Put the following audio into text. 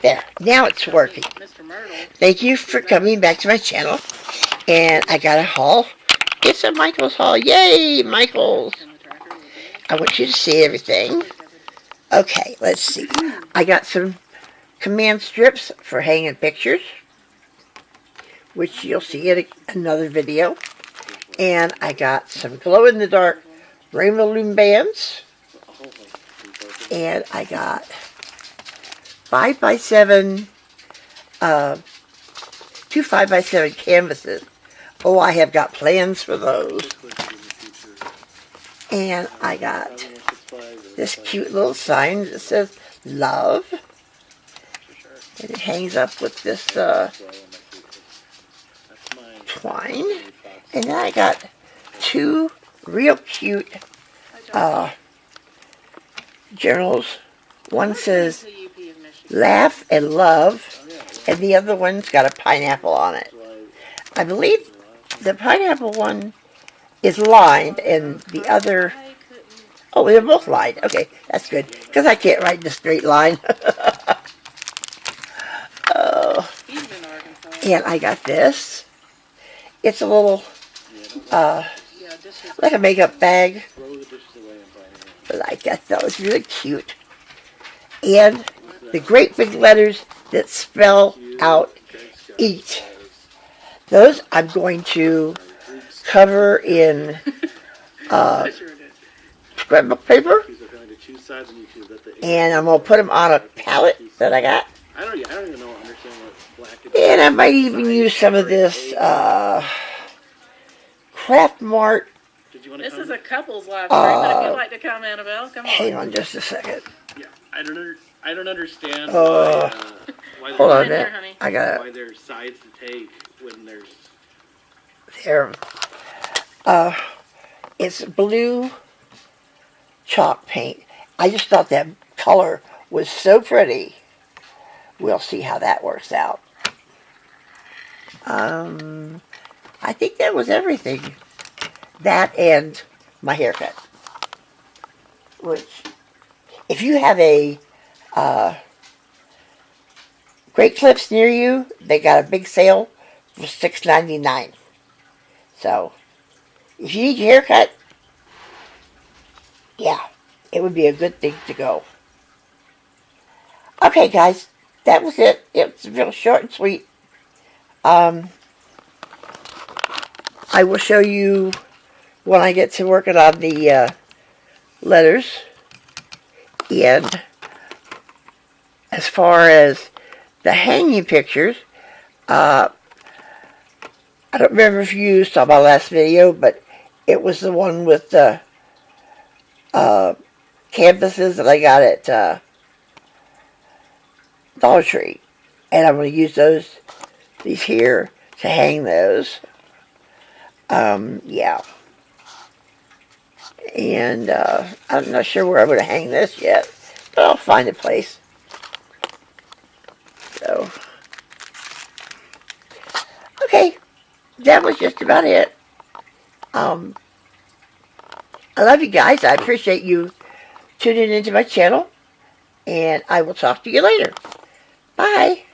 There, now it's working. Thank you for coming back to my channel. And I got a haul. It's a Michael's haul. Yay, Michael's. I want you to see everything. Okay, let's see. I got some command strips for hanging pictures, which you'll see in another video. And I got some glow-in-the-dark rainbow loom bands. And I got 5x7, two 5x7 canvases. Oh, I have got plans for those. And I got this cute little sign that says love. And it hangs up with this twine. And then I got two real cute journals. One says laugh and love, and the other one's got a pineapple on it. I believe the pineapple one is lined, and the other... Oh, they're both lined. Okay, that's good, because I can't write in a straight line. Oh. And I got this. It's a little, like a makeup bag. But I got those, really cute. And the great big letters that spell out eat. Those I'm going to cover in scrapbook paper. And I'm going to put them on a palette that I got. I don't even understand what black is. And I might even use some of this Craft Mart. This is a couple's live stream, but if you'd like to come, Annabelle, come on. Hang on just a second. Yeah, I don't understand why hold on a Here, minute. honey. I got why there's sides to take when there's... there. It's blue chalk paint. I just thought that color was so pretty. We'll see how that works out. I think that was everything. That and my haircut. Which, if you have a Great Clips near you, they got a big sale for $6.99. So, if you need your haircut, yeah, it would be a good thing to go. Okay, guys, that was it. It was real short and sweet. I will show you when I get to working on the letters. And as far as the hanging pictures, I don't remember if you saw my last video, but it was the one with the canvases that I got at Dollar Tree. And I'm going to use these here to hang those. Yeah. And I'm not sure where I'm going to hang this yet, but I'll find a place. So, okay, that was just about it. I love you guys. I appreciate you tuning into my channel, and I will talk to you later. Bye.